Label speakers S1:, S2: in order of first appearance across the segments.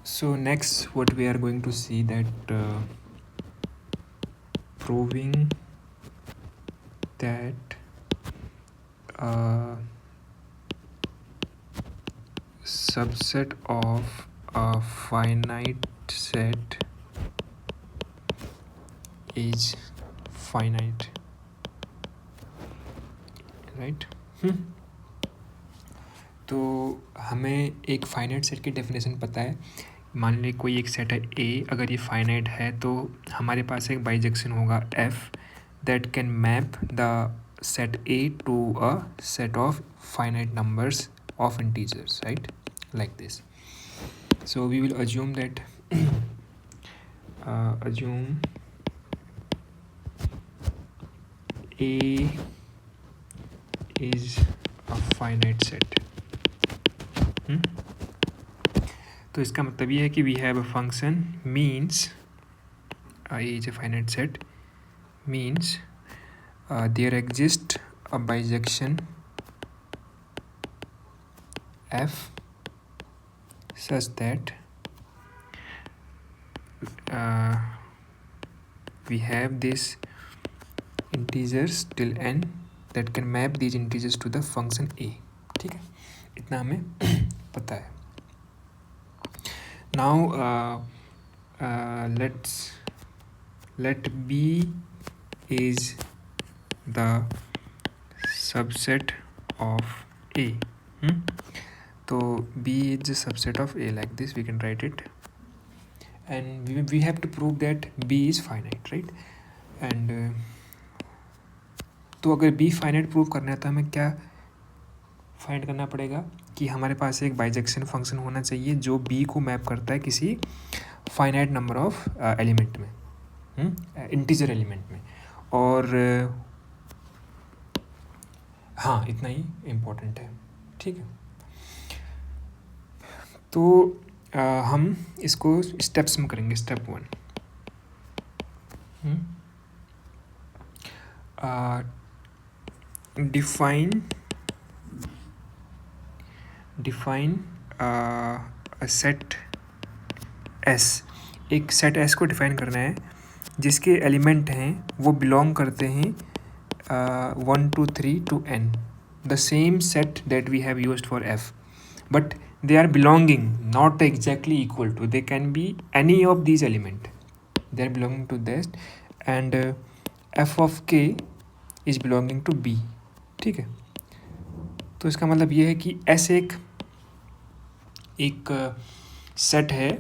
S1: So next what we are going to see that proving that subset of a finite set is finite, right? तो हमें एक finite set की definition पता है. मान ली कोई एक सेट है ए, अगर ये फाइनाइट है तो हमारे पास एक बाइजेक्शन होगा F that can map the set A to a set of finite numbers of integers, right, like this. So we will assume that assume A is a finite set. तो इसका मतलब ये है कि we have a function means A is a finite set means there exists a bijection f such that we have this integers till n that can map these integers to the function a. ठीक है, इतना हमें पता है. Now let B is the subset of A. So B is the subset of A, like this we can write it, and we have to prove that B is finite, right? And तो अगर B finite prove करना है तो हमें क्या find करना पड़ेगा कि हमारे पास एक बाइजेक्शन फंक्शन होना चाहिए जो B को मैप करता है किसी फाइनाइट नंबर ऑफ एलिमेंट में, इंटीजर एलिमेंट में. और हाँ, इतना ही इम्पोर्टेंट है, ठीक है. तो हम इसको स्टेप्स में करेंगे. Step 1, define a set S. एक सेट एस को डिफाइन करना है जिसके एलिमेंट हैं वो बिलोंग करते हैं 1 2 3 to n, the same set that we have used for f, but they are belonging, not exactly equal to. They can be any of these element, they are belonging to this, and f of k is belonging to b. ठीक है, तो इसका मतलब ये है कि s एक set है,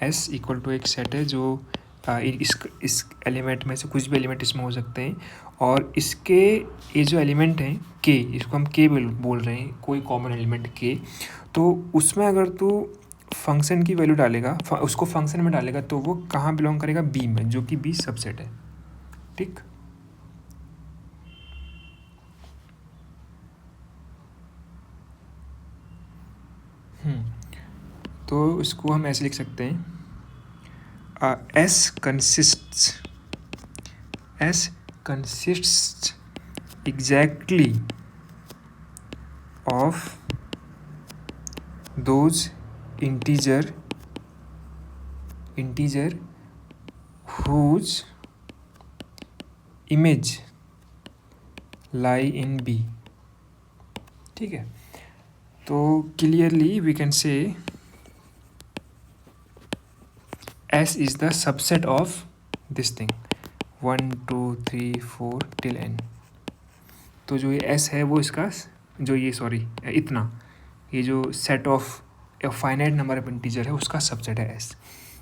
S1: s इक्वल टू एक सेट है जो इस एलिमेंट में से कुछ भी एलिमेंट इसमें हो सकते हैं, और इसके ये जो एलिमेंट हैं k, इसको हम k बोल रहे हैं, कोई कॉमन एलिमेंट k, तो उसमें अगर तू फंक्शन की वैल्यू डालेगा, उसको फंक्शन में डालेगा, तो वो कहाँ बिलोंग करेगा? b में, जो कि b सबसेट है. ठीक, तो इसको हम ऐसे लिख सकते हैं, S consists exactly of those integer whose image lie in B. ठीक है, तो clearly we can say S is the subset of this thing 1 2 3 4 till n. तो जो ये S है वो इसका जो ये इतना ये जो set of finite number of integer है उसका सबसेट है S.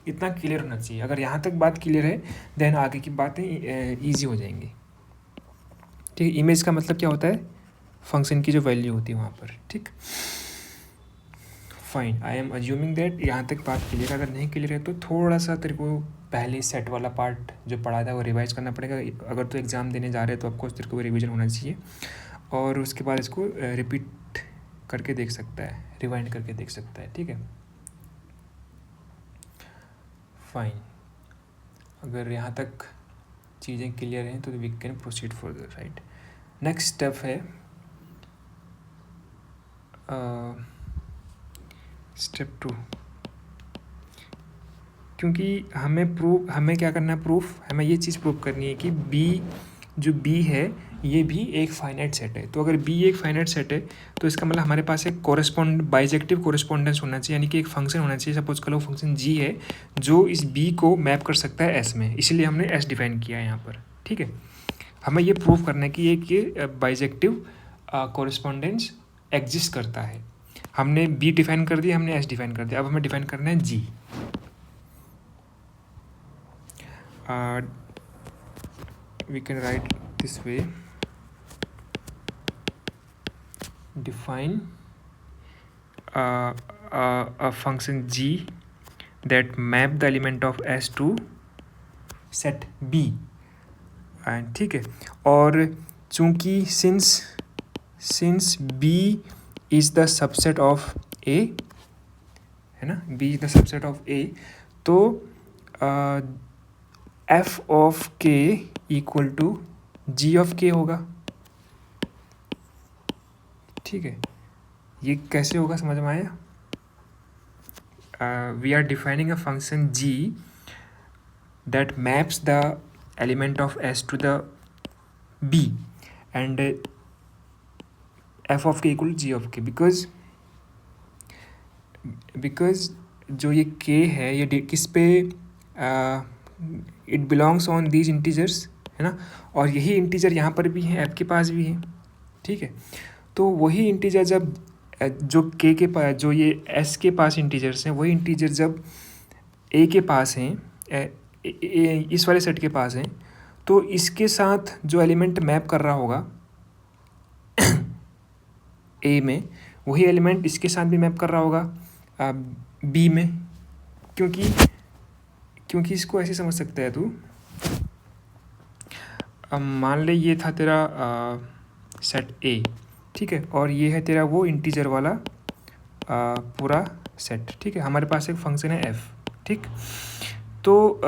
S1: इतना क्लियर होना चाहिए. अगर यहाँ तक बात क्लियर है देन आगे की बातें ईजी हो जाएंगी. ठीक है, इमेज का मतलब क्या होता है? फंक्शन की जो वैल्यू होती है वहाँ पर. ठीक, fine, I am assuming that यहाँ तक बात क्लियर. अगर नहीं क्लियर है तो थोड़ा सा तेरे को पहले सेट वाला पार्ट जो पढ़ा था वो रिवाइज करना पड़ेगा. अगर तो एग्ज़ाम देने जा रहे हैं तो ऑफकोर्स तेरे को रिवीजन होना चाहिए, और उसके बाद इसको रिपीट करके देख सकता है, रिवाइंड करके देख सकता है. ठीक है, फाइन. अगर यहाँ तक चीज़ें क्लियर हैं तो we can proceed further, right. Next step है स्टेप 2. क्योंकि हमें क्या करना है, हमें ये चीज़ प्रूव करनी है कि बी है ये भी एक फाइनाइट सेट है। तो अगर बी एक फाइनाइट सेट है तो इसका मतलब हमारे पास एक बाइजेक्टिव कोरेस्पोंडेंस होना चाहिए, यानी कि एक फंक्शन होना चाहिए। सपोज करो फंक्शन जी है जो इस बी को मैप कर सकता है एस में, इसीलिए हमने एस डिफाइन किया है यहाँ पर। ठीक है, हमें ये प्रूव करना है कि ये बाइजेक्टिव कोरेस्पोंडेंस एग्जिस्ट करता है। हमने बी डिफाइन कर दिया, हमने एस डिफाइन कर दिया, अब हमें डिफाइन करना है जी। We can write this way: define a function g that map the element of s to set b। And ठीक है, और चूंकि since b is the subset of a, है ना, b is the subset of a, तो f of k equal to g of k होगा। ठीक है, ये कैसे होगा समझ में आया? We are defining a function g that maps the element of s to the b and f of k equal to g of k, because जो ये k है ये किस पे, it belongs on these integers, है ना, और यही इंटीजर यहाँ पर भी है, f के पास भी है। ठीक है, तो वही इंटीजर जब जो k के पास, जो ये s के पास इंटीजर्स हैं, वही इंटीजर जब a के पास हैं, इस वाले सेट के पास हैं, तो इसके साथ जो एलिमेंट मैप कर रहा होगा ए में, वही एलिमेंट इसके साथ भी मैप कर रहा होगा बी में। क्योंकि इसको ऐसे समझ सकता है तू, मान ले ये था तेरा सेट ए, ठीक है, और ये है तेरा वो इंटीजर वाला पूरा सेट। ठीक है, हमारे पास एक फंक्शन है एफ। ठीक, तो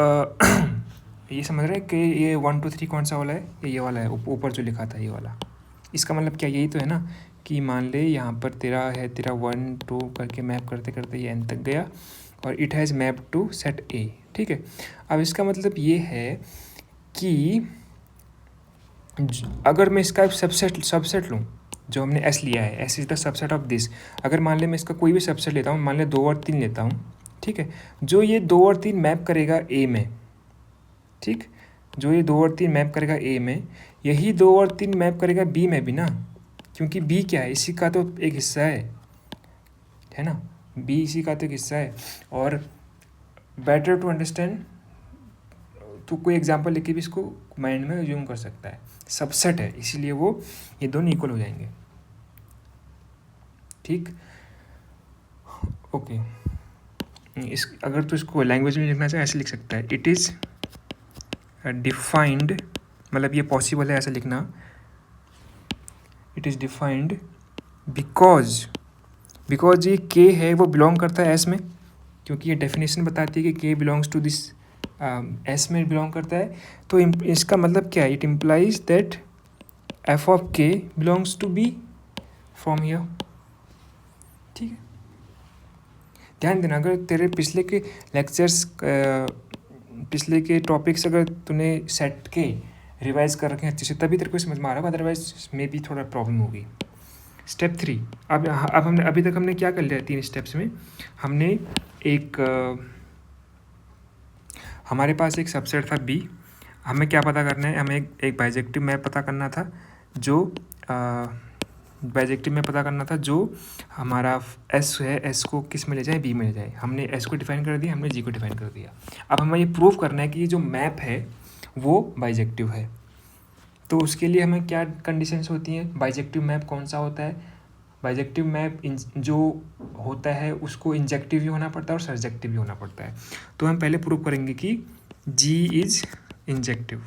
S1: ये समझ रहे हैं कि ये 1 2 3 कौन सा वाला है? ये वाला है, ऊपर जो लिखा था ये वाला। इसका मतलब क्या, यही तो है ना कि मान ले यहाँ पर तेरा 1 2 करके मैप करते करते ये एन तक गया और it has map to set A. ठीक है, अब इसका मतलब ये है कि अगर मैं इसका सबसेट लूँ, जो हमने एस लिया है, S is the subset of this, अगर मान ले मैं इसका कोई भी सबसेट लेता हूँ, मान ले 2 और 3 लेता हूँ, ठीक है, जो ये 2 और 3 मैप करेगा ए में, ठीक, जो ये 2 और 3 मैप करेगा ए में, यही 2 और 3 मैप करेगा बी में भी ना, क्योंकि बी क्या है, इसी का तो एक हिस्सा है ना, बी इसी का तो एक हिस्सा है। और बेटर टू अंडरस्टैंड, तो कोई एग्जांपल लेके भी इसको माइंड में यूज कर सकता है। सबसेट है इसीलिए वो ये दोनों इक्वल हो जाएंगे। ठीक, ओके, अगर तो इसको लैंग्वेज में लिखना चाहे ऐसे लिख सकता है, इट इज़ डिफाइंड, मतलब ये पॉसिबल है ऐसा लिखना, इट इज़ डिफाइंड बिकॉज ये के है वो बिलोंग करता है एस में, क्योंकि ये डेफिनेशन बताती है कि K belongs to this S में बिलोंग करता है। तो इसका मतलब क्या है, it implies that F of K belongs to be from here. ठीक है, ध्यान देना, अगर तेरे पिछले के लेक्चर्स, पिछले के टॉपिक्स अगर तूने सेट के रिवाइज कर रखे हैं अच्छे से, तभी तेरे को समझ में आ रहा होगा, अदरवाइज मे भी थोड़ा प्रॉब्लम होगी। स्टेप 3, अब हमने अभी तक हमने क्या कर लिया है 3 स्टेप्स में, हमने हमारे पास एक सबसेट था बी, हमें क्या पता करना है, हमें एक बाइजेक्टिव मैप पता करना था, जो बाइजेक्टिव मैप पता करना था जो हमारा एस है, एस को किस में ले जाए, बी में ले जाए। हमने एस को डिफाइन कर दिया, हमने जी को डिफाइन कर दिया। अब हमें ये प्रूव करना है कि ये जो मैप है वो बाइजेक्टिव है। तो उसके लिए हमें क्या कंडीशंस होती हैं, बाइजेक्टिव मैप कौन सा होता है, बाइजेक्टिव मैप जो होता है उसको इंजेक्टिव भी होना पड़ता है और सर्जेक्टिव भी होना पड़ता है। तो हम पहले प्रूव करेंगे कि जी इज इंजेक्टिव,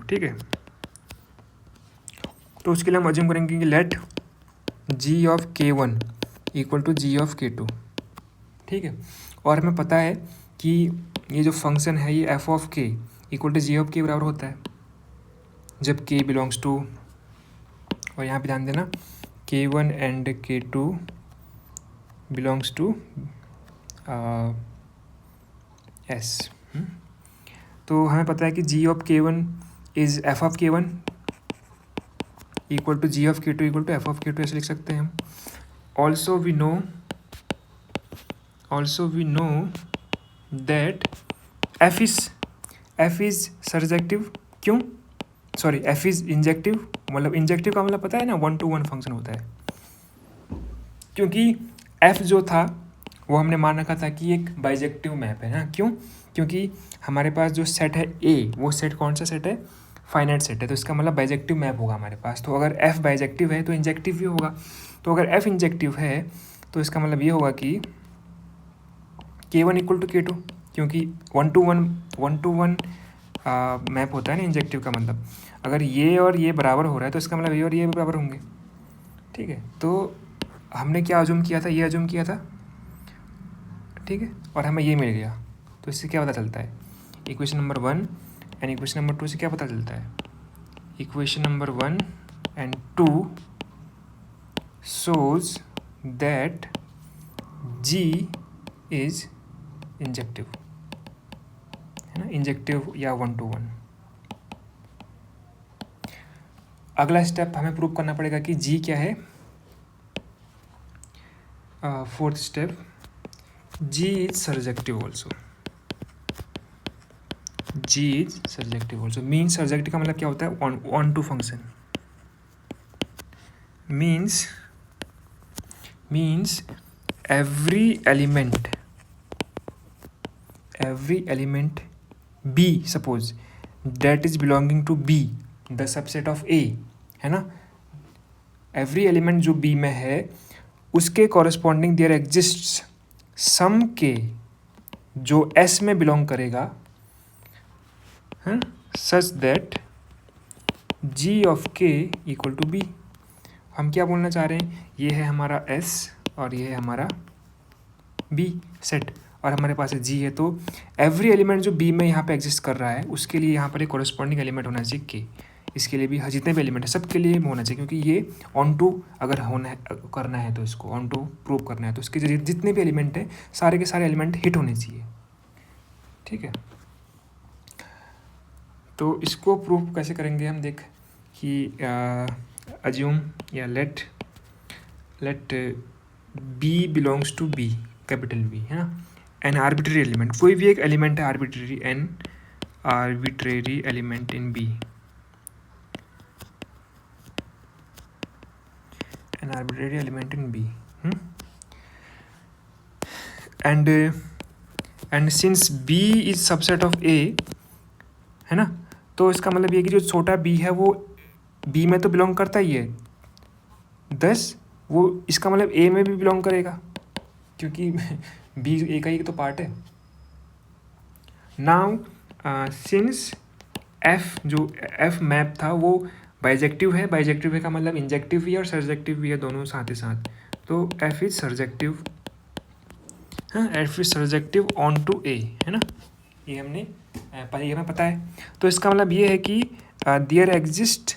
S1: ठीक है। तो उसके लिए हम अज्यूम करेंगे कि let G of k1 equal to G of k2, ठीक है, और हमें पता है कि ये जो फंक्शन है ये F of K equal to G of के बराबर होता है जब k बिलोंग्स टू, और यहाँ पे ध्यान देना k1 and k2 belongs to S. तो हमें पता है कि G of K1 is F of K1 equal to G of K2 equal to F of K2 ऐसे लिख सकते हैं हम। Also we know that F is surjective. क्यों? Sorry, F is injective. मतलब इंजेक्टिव का मतलब पता है ना, 1-to-1 फंक्शन होता है। क्योंकि एफ जो था वो हमने मान रखा था कि एक बाइजेक्टिव मैप है ना। क्यों? क्योंकि हमारे पास जो सेट है ए, वो सेट कौन सा सेट है? फाइनाइट सेट है। तो इसका मतलब बाइजेक्टिव मैप होगा हमारे पास। तो अगर एफ बाइजेक्टिव है तो इंजेक्टिव भी होगा। तो अगर एफ इंजेक्टिव है तो इसका मतलब ये होगा कि K1 इक्वल टू K2, क्योंकि 1-to-1 मैप होता है ना इंजेक्टिव का। मतलब अगर ये और ये बराबर हो रहा है तो इसका मतलब ये और ये भी बराबर होंगे। ठीक है, तो हमने क्या अज्यूम किया था? ये अज्यूम किया था, ठीक है, और हमें ये मिल गया। तो इससे क्या पता चलता है? Equation number 1 and equation number 2 से क्या पता चलता है? Equation number 1 and 2 shows that G is injective, है ना, इंजेक्टिव या 1-to-1। अगला स्टेप हमें प्रूव करना पड़ेगा कि G क्या है। Fourth step, G is surjective also. G is surjective also means, surjective का मतलब क्या होता है? Onto function. Means every element B, suppose that is belonging to B, the subset of A, है ना। every element जो B में है उसके corresponding there exists some K जो S में belong करेगा, है, such that G of K equal to B। हम क्या बोलना चाह रहे हैं? ये है हमारा S और ये है हमारा B सेट, और हमारे पास G है। तो एवरी एलिमेंट जो B में यहाँ पे एग्जिस्ट कर रहा है उसके लिए यहाँ पर एक कॉरस्पॉन्डिंग एलिमेंट होना चाहिए K। इसके लिए भी जितने भी एलिमेंट है सबके लिए होना चाहिए, क्योंकि ये ऑन टू अगर होना है, करना है तो इसको ऑन टू प्रूव करना है तो इसके जितने भी एलिमेंट हैं सारे के सारे एलिमेंट हिट होने चाहिए। ठीक है, तो इसको प्रूव कैसे करेंगे हम? देख कि अज्यूम या let B belongs to B, capital B, है ना। एन आर्बिट्रेरी एलिमेंट, कोई भी एक एलिमेंट है arbitrary, an arbitrary element in B, an arbitrary element in B, and since B is subset of A, है ना, तो इसका मतलब ये कि जो छोटा B है वो B में तो बिलोंग करता ही है, दस वो इसका मतलब A में भी बिलोंग करेगा, क्योंकि B A का ही तो पार्ट है। नाउ सिंस F जो F मैप था वो बाइजेक्टिव है, बाइजेक्टिव है का मतलब इंजेक्टिव भी है और सर्जेक्टिव भी है, दोनों साथ ही साथ। तो F इज सर्जेक्टिव, हाँ, F is surjective onto A, है ना। ये हमें पता है। तो इसका मतलब ये है कि देयर एग्जिस्ट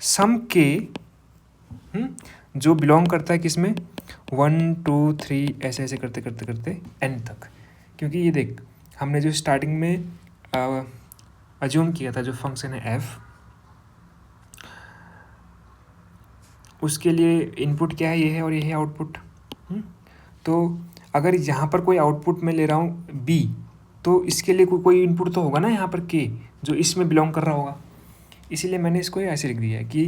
S1: सम K जो बिलोंग करता है किसमें? 1, 2, 3 ऐसे ऐसे करते करते करते n तक। क्योंकि ये देख, हमने जो स्टार्टिंग में अज्यूम किया था जो फंक्शन है f, उसके लिए इनपुट क्या है? ये है और ये है आउटपुट। तो अगर यहाँ पर कोई आउटपुट मैं ले रहा हूँ b, तो इसके लिए कोई इनपुट तो होगा ना यहाँ पर k जो इसमें बिलोंग कर रहा होगा। इसीलिए मैंने इसको ऐसे लिख दिया है कि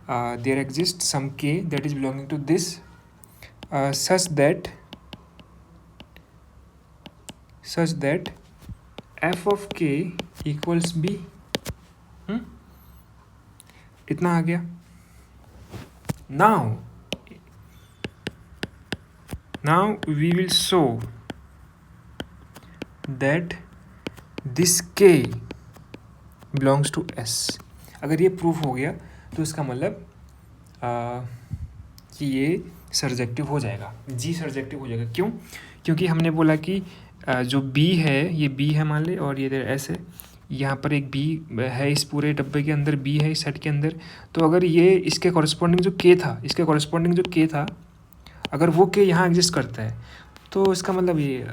S1: there exist some k that is belonging to this such that f of k equals b। इतना आ गया। now we will show that this k belongs to S। अगर ये प्रूफ हो गया तो इसका मतलब कि ये सर्जेक्टिव हो जाएगा, G सर्जेक्टिव हो जाएगा। क्यों? क्योंकि हमने बोला कि जो B है, ये B है मान ले, और ये S है, यहाँ पर एक B है, इस पूरे डब्बे के अंदर B है, इस सेट के अंदर। तो अगर ये इसके कॉरस्पॉन्डिंग जो K था, अगर वो K यहाँ एग्जिस्ट करता है तो इसका मतलब ये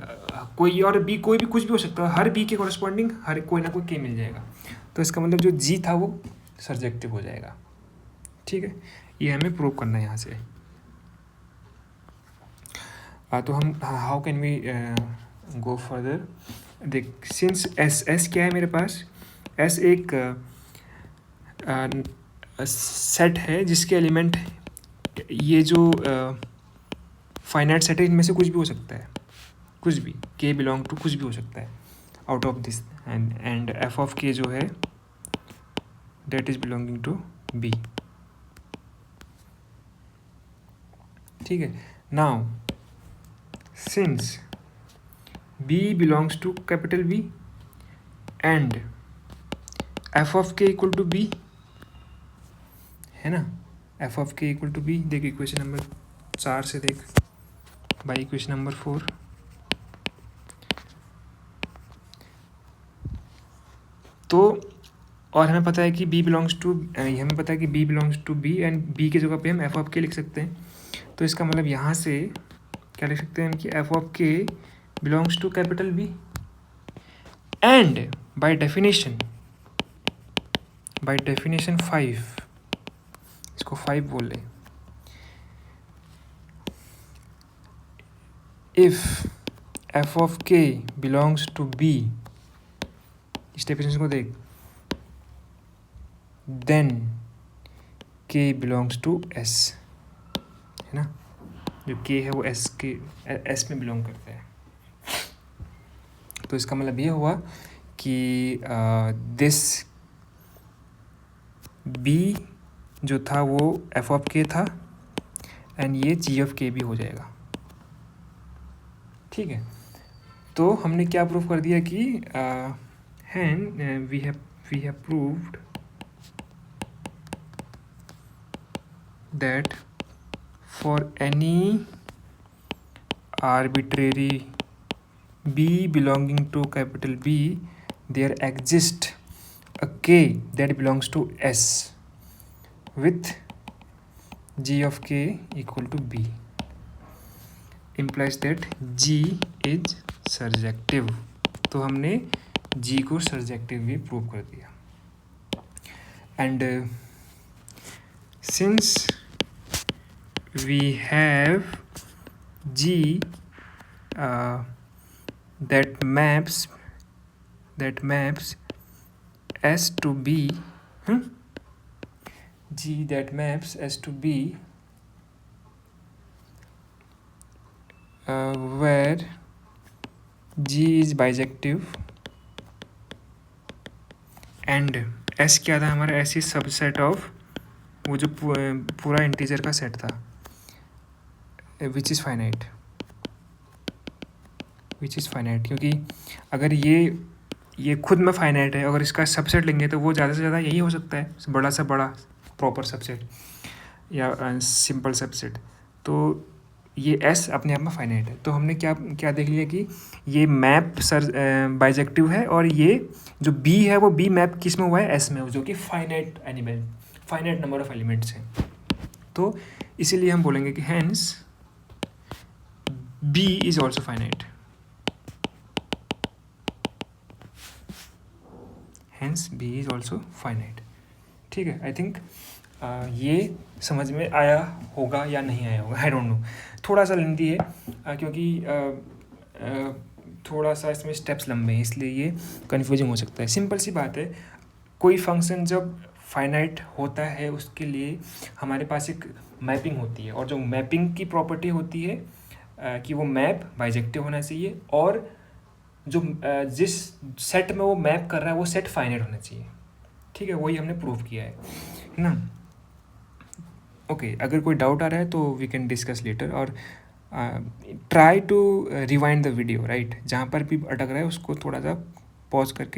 S1: कोई और बी, कोई भी कुछ भी हो सकता है, हर बी के कॉरस्पॉन्डिंग हर कोई ना कोई के मिल जाएगा। तो इसका मतलब जो जी था वो सर्जेक्टिव हो जाएगा। ठीक है, ये हमें प्रूव करना है यहाँ से। तो हम how can we go further. देख, सिंस एस क्या है मेरे पास, एस एक सेट है जिसके एलिमेंट, ये जो फाइनाइट सेट है, इनमें से कुछ भी हो सकता है, कुछ भी, के बिलोंग टू कुछ भी हो सकता है out of this, and F of K जो है that is belonging to B. ठीक है, now since B belongs to capital B and F of K equal to B, है ना, F of K equal to B. देख equation number 4 से देख, by equation number 4। तो और हमें पता है कि b बिलोंग्स टू, हमें पता है कि b belongs to b and b की जगह पे हम f ऑफ k लिख सकते हैं। तो इसका मतलब यहाँ से क्या लिख सकते हैं हम कि f of k belongs to capital B and by definition 5, इसको 5 बोल लें, if f of k belongs to B, इस डेफिनेशन को देख, then k belongs to S, है ना, जो k है वो S में बिलोंग करता है। तो इसका मतलब ये हुआ कि दिस B जो था वो f ऑफ k था एंड ये g ऑफ k भी हो जाएगा। ठीक है, तो हमने क्या प्रूव कर दिया कि we have proved that for any arbitrary b belonging to capital B there exists a k that belongs to S with g of k equal to B, implies that g is surjective। तो हमने g को surjective भी prove कर दिया। And since we have g that maps S to B, g that maps S to B where g is bijective and S क्या था हमारा, S is subset of वो जो पूरा इंटीजर का सेट था, विच इज़ फाइनाइट, क्योंकि अगर ये खुद में फाइनाइट है, अगर इसका सबसेट लेंगे तो वो ज़्यादा से ज़्यादा यही हो सकता है, बड़ा से बड़ा प्रॉपर सबसेट या सिंपल सबसेट। तो ये S अपने आप में फाइनाइट है। तो हमने क्या देख लिया कि ये मैप बाइजेक्टिव है, और ये जो B है वो B मैप किस में हुआ है, S में, जो कि फाइनाइट नंबर ऑफ एलिमेंट्स हैं। तो इसीलिए हम बोलेंगे कि hence B is also finite, hence B is also finite. ठीक है, आई थिंक ये समझ में आया होगा या नहीं आया होगा, आई डोंट नो, थोड़ा सा लेंदी है क्योंकि थोड़ा सा इसमें स्टेप्स लंबे हैं, इसलिए ये कन्फ्यूजिंग हो सकता है। सिंपल सी बात है, कोई फंक्शन जब फाइनाइट होता है उसके लिए हमारे पास एक मैपिंग होती है, और जो मैपिंग की प्रॉपर्टी होती है कि वो मैप बाइजेक्टिव होना चाहिए, और जो जिस सेट में वो मैप कर रहा है वो सेट फाइनाइट होना चाहिए। ठीक है, वही हमने प्रूव किया है ना। ओके, अगर कोई डाउट आ रहा है तो वी कैन डिस्कस लेटर, और try to rewind the video, right, जहाँ पर भी अटक रहा है उसको थोड़ा सा पॉज करके